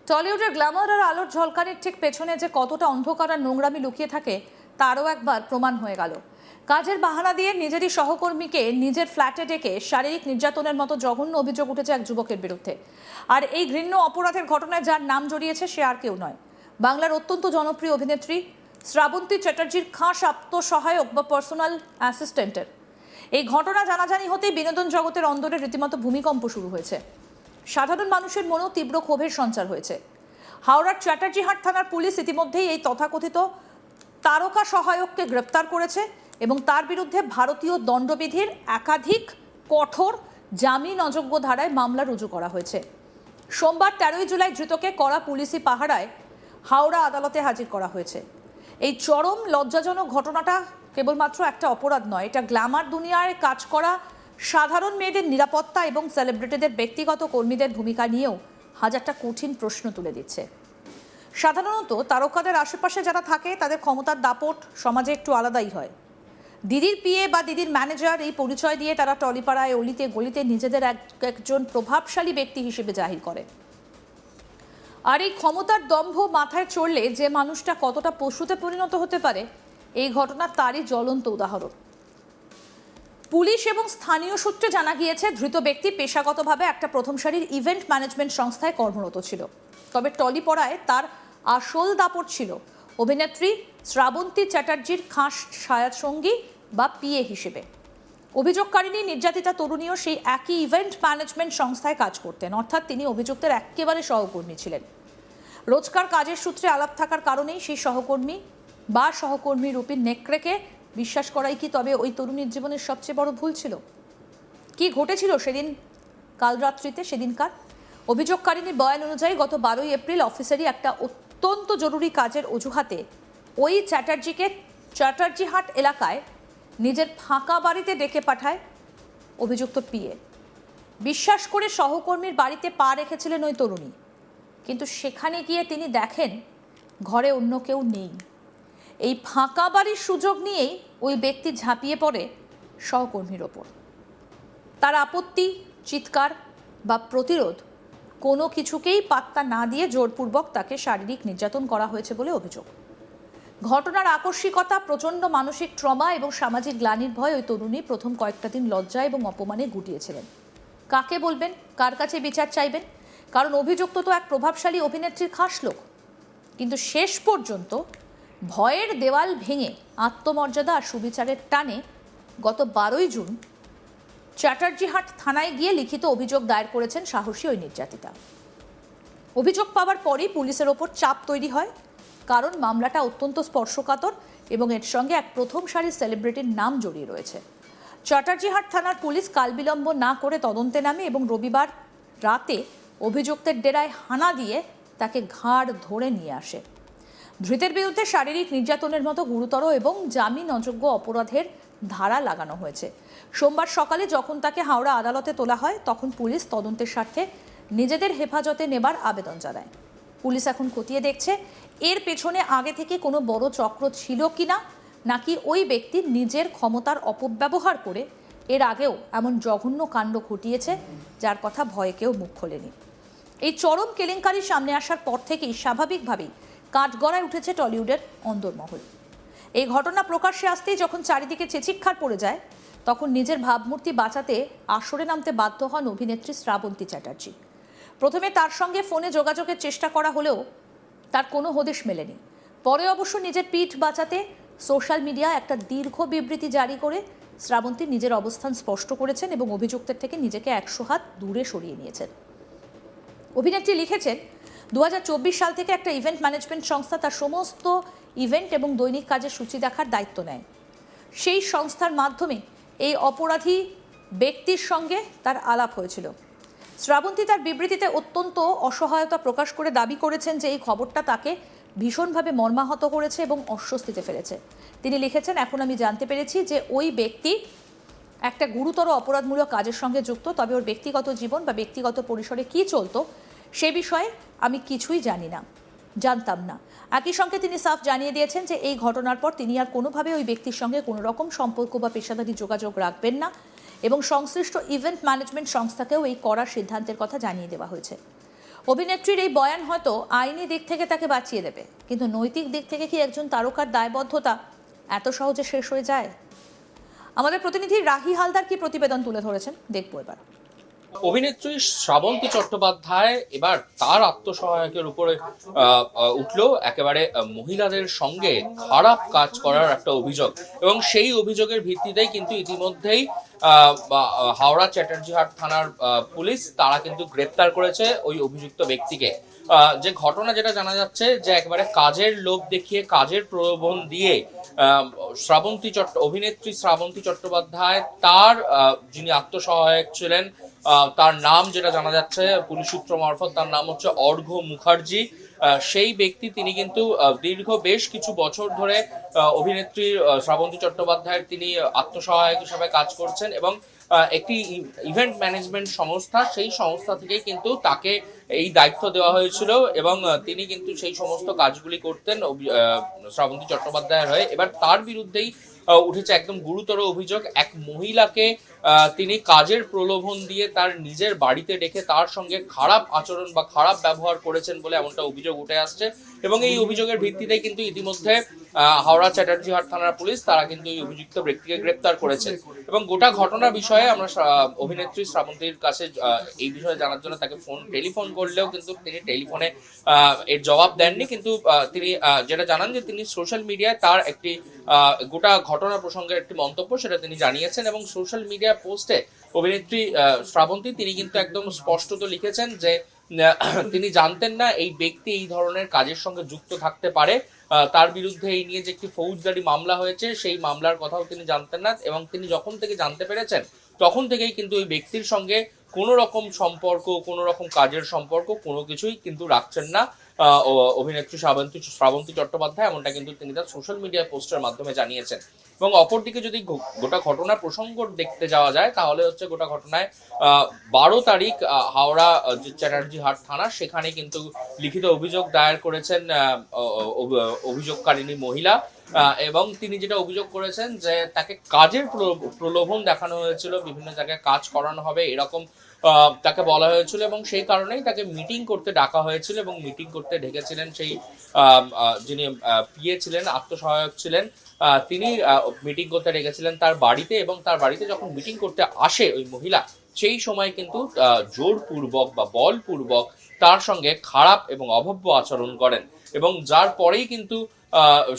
টলিউডের Glamour আর আলোর ঝলকানির ঠিক পেছনে যে কতটা অন্ধকার আর নোংরামি লুকিয়ে থাকে তারও একবার প্রমাণ হয়ে গেল। কাজের বাহানা দিয়ে নিজেরই সহকর্মীকে নিজের ফ্ল্যাটে ডেকে শারীরিক নির্যাতনের মতো জঘন্য অভিযোগ উঠেছে এক যুবকের বিরুদ্ধে। আর এই ঘৃণ্য অপরাধের ঘটনায় যার নাম জড়িয়েছে সে আর কেউ নয়, বাংলার অত্যন্ত জনপ্রিয় অভিনেত্রী শ্রাবন্তী চ্যাটার্জির খাস আত্মসহায়ক বা পার্সোনাল অ্যাসিস্ট্যান্টের। এই ঘটনা জানাজানি হতেই বিনোদন জগতের অন্দরে রীতিমতো ভূমিকম্প শুরু হয়েছে। সাধারণ মানুষের মনেও তীব্র ক্ষোভের সঞ্চার হয়েছে। হাওড়ার চ্যাটার্জিহাট থানার পুলিশ ইতিমধ্যেই এই তথাকথিত তারকা সহায়ককে গ্রেপ্তার করেছে এবং তার বিরুদ্ধে ভারতীয় দণ্ডবিধির একাধিক কঠোর জামিন অযোগ্য ধারায় মামলা রুজু করা হয়েছে। সোমবার 13 জুলাই ধৃতকে কড়া পুলিশি পাহারায় হাওড়া আদালতে হাজির করা হয়েছে। এই চরম লজ্জাজনক ঘটনাটা কেবলমাত্র একটা অপরাধ নয়, এটা গ্ল্যামার দুনিয়ায় কাজ করা সাধারণ মেয়েদের নিরাপত্তা এবং সেলিব্রিটিদের ব্যক্তিগত কর্মীদের ভূমিকা নিয়েও হাজারটা কঠিন প্রশ্ন তুলে দিচ্ছে। সাধারণত তারকাদের আশেপাশে যারা থাকে তাদের ক্ষমতার দাপট সমাজে একটু আলাদাই হয়। দিদির পিএ বা দিদির ম্যানেজার এই পরিচয় দিয়ে তারা টলিপাড়ায় অলিতে গলিতে নিজেদের একজন প্রভাবশালী ব্যক্তি হিসেবে জাহির করে। আর এই ক্ষমতার দম্ভ মাথায় চড়লে যে মানুষটা কতটা পশুতে পরিণত হতে পারে, এই ঘটনা তারই জ্বলন্ত উদাহরণ। পুলিশ এবং স্থানীয় সূত্রে জানা গিয়েছে ধৃত ব্যক্তি পেশাগতভাবে একটা প্রথম সারির ইভেন্ট ম্যানেজমেন্ট সংস্থায় কর্মরত ছিল। তবে টলিপাড়ায় তার আসল দাপট ছিল অভিনেত্রী শ্রাবন্তী চ্যাটার্জির খাস ছায়াসঙ্গী বা পিএ হিসেবে। অভিযোগকারিনী নির্যাতিতা তরুণীও সেই একই ইভেন্ট ম্যানেজমেন্ট সংস্থায় কাজ করতেন, অর্থাৎ তিনি অভিযুক্তের একেবারে সহকর্মী ছিলেন। রোজকার কাজের সূত্রে আলাপ থাকার কারণেই সেই সহকর্মী বা সহকর্মী রূপী নেকড়েকে বিশ্বাস করাই কি তবে ওই তরুণীর জীবনের সবচেয়ে বড় ভুল ছিল? কি ঘটেছিল সেদিন কাল রাত্রিতে? সেদিনকার অভিযোগকারিনীর বয়ান অনুযায়ী গত 12 এপ্রিল অফিসেরই একটা অত্যন্ত জরুরি কাজের অজুহাতে ওই চ্যাটার্জিকে চ্যাটার্জিহাট এলাকায় নিজের ফাঁকা বাড়িতে ডেকে পাঠায় অভিযুক্ত পিএ। বিশ্বাস করে সহকর্মীর বাড়িতে পা রেখেছিলেন ওই তরুণী, কিন্তু সেখানে গিয়ে তিনি দেখেন ঘরে অন্য কেউ নেই। এই ফাঁকা বাড়ির সুযোগ নিয়েই ওই ব্যক্তি ঝাঁপিয়ে পড়ে সহকর্মীর ওপর। তার আপত্তি, চিৎকার বা প্রতিরোধ কোনো কিছুকেই পাত্তা না দিয়ে জোরপূর্বক তাকে শারীরিক নির্যাতন করা হয়েছে বলে অভিযোগ। ঘটনার আকস্মিকতা, প্রচণ্ড মানসিক ট্রমা এবং সামাজিক গ্লানির ভয় ওই তরুণী প্রথম কয়েকটা দিন লজ্জা এবং অপমানে গুটিয়েছিলেন। কাকে বলবেন, কার কাছে বিচার চাইবেন? কারণ অভিযুক্ত তো এক প্রভাবশালী অভিনেত্রীর খাস লোক। কিন্তু শেষ পর্যন্ত ভয়ের দেওয়াল ভেঙে আত্মমর্যাদা আর সুবিচারের টানে গত 12 জুন চ্যাটার্জিহাট থানায় গিয়ে লিখিত অভিযোগ দায়ের করেছেন সাহসী ওই নির্যাতিতা। অভিযোগ পাওয়ার পরই পুলিশের ওপর চাপ তৈরি হয়, কারণ মামলাটা অত্যন্ত স্পর্শকাতর এবং এর সঙ্গে এক প্রথম সারির সেলিব্রিটির নাম জড়িয়ে রয়েছে। চ্যাটার্জিহাট থানার পুলিশ কালবিলম্ব না করে তদন্তে নামে এবং রবিবার রাতে অভিযুক্তের ডেরায় হানা দিয়ে তাকে ঘাড় ধরে নিয়ে আসে। ধৃতের বিরুদ্ধে শারীরিক নির্যাতনের মতো গুরুতর এবং জামিন অযোগ্য অপরাধের ধারা লাগানো হয়েছে। সোমবার সকালে যখন তাকে হাওড়া আদালতে তোলা হয় তখন পুলিশ তদন্তের স্বার্থে নিজেদের হেফাজতে নেবার আবেদন জানায়। পুলিশ এখন খতিয়ে দেখছে এর পেছনে আগে থেকে কোনো বড় চক্র ছিল কিনা, নাকি ওই ব্যক্তি নিজের ক্ষমতার অপব্যবহার করে এর আগেও এমন জঘন্য কাণ্ড ঘটিয়েছে যার কথা ভয়ে কেউ মুখ খোলেনি। এই চরম কেলেঙ্কারি সামনে আসার পর থেকেই স্বাভাবিকভাবেই কাঠগড়ায় উঠেছে টলিউডের অন্দরমহল। এই ঘটনা প্রকাশ্যে আসতেই যখন চারিদিকে চেচিৎকার পড়ে যায়, তখন নিজের ভাবমূর্তি বাঁচাতে আসরে নামতে বাধ্য হন অভিনেত্রী শ্রাবন্তী চ্যাটার্জি। প্রথমে তার সঙ্গে ফোনে যোগাযোগের চেষ্টা করা হলেও তার কোনো হদিশ মেলেনি। পরে অবশ্য নিজের পিঠ বাঁচাতে সোশ্যাল মিডিয়ায় একটা দীর্ঘ বিবৃতি জারি করে শ্রাবন্তী নিজের অবস্থান স্পষ্ট করেছেন এবং অভিযুক্তের থেকে নিজেকে 100 হাত দূরে সরিয়ে নিয়েছেন। অভিনেত্রী লিখেছেন, 2024 সাল থেকে একটা ইভেন্ট ম্যানেজমেন্ট সংস্থা তার সমস্ত ইভেন্ট এবং দৈনিক কাজের সূচি দেখার দায়িত্ব নেয়। সেই সংস্থার মাধ্যমে এই অপরাধী ব্যক্তির সঙ্গে তার আলাপ হয়েছিল। শ্রাবন্তী তার বিবৃতিতে অত্যন্ত অসহায়তা প্রকাশ করে দাবি করেছেন যে এই খবরটা তাকে ভীষণভাবে মর্মাহত করেছে এবং অস্বস্তিতে ফেলেছে। তিনি লিখেছেন, এখন আমি জানতে পেরেছি যে ওই ব্যক্তি একটা গুরুতর অপরাধমূলক কাজের সঙ্গে যুক্ত, তবে ওর ব্যক্তিগত জীবন বা ব্যক্তিগত পরিসরে কী চলতো সে বিষয়ে আমি কিছুই জানতাম না। একই সঙ্গে তিনি সাফ জানিয়ে দিয়েছেন যে এই ঘটনার পর তিনি আর কোনোভাবে ওই ব্যক্তির সঙ্গে কোনো রকম সম্পর্ক বা পেশাদারি যোগাযোগ রাখবেন না এবং সংশ্লিষ্ট ইভেন্ট ম্যানেজমেন্ট সংস্থাকেও এই কড়া সিদ্ধান্তের কথা জানিয়ে দেওয়া হয়েছে। অভিনেত্রীর এই বয়ান হয়তো আইনি দিক থেকে তাকে বাঁচিয়ে দেবে, কিন্তু নৈতিক দিক থেকে কি একজন তারকার দায়বদ্ধতা এত সহজে শেষ হয়ে যায়? আমাদের প্রতিনিধি রাহি হালদার কি প্রতিবেদন তুলে ধরেছেন, দেখবো এবার। অভিনেত্রী শ্রাবন্তী চট্টোপাধ্যায় এবার তার আত্মসহায়কের উপরে উঠলো একেবারে মহিলাদের সঙ্গে খারাপ কাজ করার একটা অভিযোগ, এবং সেই অভিযোগের ভিত্তিতেই কিন্তু ইতিমধ্যেই হাওড়া চ্যাটার্জিহাট থানার পুলিশ তারা কিন্তু গ্রেপ্তার করেছে ওই অভিযুক্ত ব্যক্তিকে। যে ঘটনা যেটা জানা যাচ্ছে যে একেবারে কাজের লোভ দেখিয়ে, কাজের প্রলোভন দিয়ে অভিনেত্রী শ্রাবন্তী চট্টোপাধ্যায় তার যিনি আত্মসহায়ক ছিলেন, তার নাম যেটা জানা যাচ্ছে পুলিশ সূত্র মারফত, তার নাম হচ্ছে অর্ঘ্য মুখার্জি। সেই ব্যক্তি তিনি কিন্তু দীর্ঘ বেশ কিছু বছর ধরে অভিনেত্রী শ্রাবন্তী চট্টোপাধ্যায়ের তিনি আত্মসহায়ক হিসেবে কাজ করছেন, এবং একটি ইভেন্ট ম্যানেজমেন্ট সংস্থা, সেই সংস্থা থেকেই কিন্তু তাকে এই দায়িত্ব দেওয়া হয়েছিল, এবং তিনি কিন্তু সেই সমস্ত কাজগুলি করতেন শ্রাবন্তী চট্টোপাধ্যায়ের হয়ে। এবার তার বিরুদ্ধেই উঠেছে একদম গুরুতর অভিযোগ। এক মহিলাকে তিনি কাজের প্রলোভন দিয়ে তার নিজের বাড়িতে ডেকে তার সঙ্গে খারাপ আচরণ বা খারাপ ব্যবহার করেছেন বলে এমনটা অভিযোগ উঠে আসছে, এবং এই অভিযোগের ভিত্তিতে কিন্তু ইতিমধ্যে হাওড়া চ্যাটার্জিহাট থানার পুলিশ তারা কিন্তু এই অভিযুক্ত ব্যক্তিকে গ্রেপ্তার করেছে। এবং গোটা ঘটনা বিষয়ে আমরা অভিনেত্রী শ্রাবন্তীর কাছে এই বিষয়ে জানার জন্য তাকে টেলিফোন করলেও কিন্তু তিনি টেলিফোনে এর জবাব দেননি। কিন্তু তিনি যেটা জানান যে তিনি সোশ্যাল মিডিয়ায় তার একটি গোটা ঘটনা প্রসঙ্গের একটি মন্তব্য সেটা তিনি জানিয়েছেন, এবং সোশ্যাল মিডিয়া পোস্টে অভিনেত্রী শ্রাবন্তী তিনি কিন্তু একদম স্পষ্টত লিখেছেন যে তিনি জানতেন না এই ব্যক্তি এই ধরনের কাজের সঙ্গে যুক্ত থাকতে পারে। তার বিরুদ্ধে এই নিয়ে যে একটি ফৌজদারি মামলা হয়েছে সেই মামলার কথাও তিনি জানতেন না, এবং তিনি যখন থেকে জানতে পেরেছেন তখন থেকেই কিন্তু ওই ব্যক্তির সঙ্গে কোনো রকম সম্পর্ক, কোনো রকম কাজের সম্পর্ক কোনো কিছুই কিন্তু রাখছেন না অভিনেত্রী শ্রাবন্তী চট্টোপাধ্যায়, এমনটা কিন্তু তিনি তার সোশ্যাল মিডিয়া পোস্টের মাধ্যমে জানিয়েছেন। এবং অপরদিকে যদি গোটা ঘটনার প্রসঙ্গ দেখতে যাওয়া যায় তাহলে হচ্ছে গোটা ঘটনায় 12 তারিখ হাওড়া যে চ্যাটার্জিহাট থানা সেখানে কিন্তু লিখিত অভিযোগ দায়ের করেছেন অভিযোগকারিণী মহিলা, এবং তিনি যেটা অভিযোগ করেছেন যে তাকে কাজের প্রলোভন দেখানো হয়েছিল, বিভিন্ন জায়গায় কাজ করানো হবে এরকম তাকে বলা হয়েছিল, এবং সেই কারণেই তাকে মিটিং করতে ডাকা হয়েছিল, এবং মিটিং করতে ডেকেছিলেন সেই যিনি পিএ ছিলেন, আত্মসহায়ক ছিলেন, তিনি মিটিং করতে ডেকেছিলেন তার বাড়িতে, এবং তার বাড়িতে যখন মিটিং করতে আসে ওই মহিলা সেই সময় কিন্তু জোরপূর্বক বা বলপূর্বক তার সঙ্গে খারাপ এবং অভব্য আচরণ করেন, এবং যার পরেই কিন্তু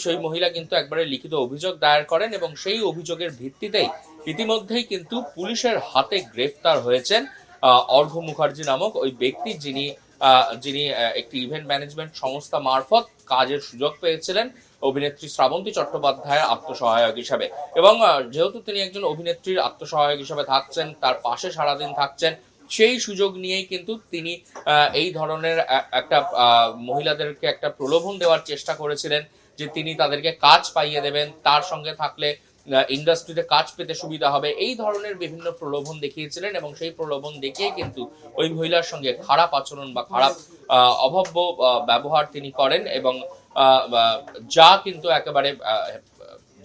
সেই মহিলা কিন্তু একবারে লিখিত অভিযোগ দায়ের করেন, এবং সেই অভিযোগের ভিত্তিতেই ইতিমধ্যেই কিন্তু পুলিশের হাতে গ্রেফতার হয়েছেন অর্ঘ্য মুখার্জি নামক ওই ব্যক্তি, যিনি একটি ইভেন্ট ম্যানেজমেন্ট সংস্থা মারফত কাজের সুযোগ পেয়েছিলেন অভিনেত্রী শ্রাবন্তী চট্টোপাধ্যায়ের আত্মসহায়ক হিসাবে। এবং যেহেতু তিনি একজন অভিনেত্রীর আত্মসহায়ক হিসাবে থাকছেন, তার পাশে সারাদিন থাকছেন, সেই সুযোগ নিয়েই কিন্তু তিনি এই ধরনের একটা মহিলাদেরকে একটা প্রলোভন দেওয়ার চেষ্টা করেছিলেন যে তিনি তাদেরকে কাজ পাইয়ে দেবেন, তার সঙ্গে থাকলে ইন্ডাস্ট্রিতে কাজ পেতে সুবিধা হবে, এই ধরনের বিভিন্ন প্রলোভন দেখিয়েছিলেন, এবং সেই প্রলোভন দেখিয়ে কিন্তু ওই মহিলার সঙ্গে খারাপ আচরণ বা খারাপ অভব্য ব্যবহার তিনি করেন, এবং যা কিন্তু একেবারে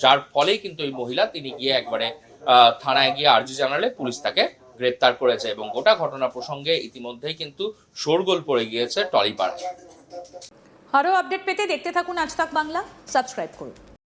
যার ফলেই কিন্তু ওই মহিলা তিনি গিয়ে একবারে থানায় গিয়ে আর্জি জানালে পুলিশ তাকে গ্রেপ্তার করেছে, এবং গোটা ঘটনা প্রসঙ্গে ইতিমধ্যেই কিন্তু শোরগোল পড়ে গিয়েছে টলিপাড়ায়। আরও আপডেট পেতে দেখতে থাকুন আজ তাক বাংলা, সাবস্ক্রাইব করুন।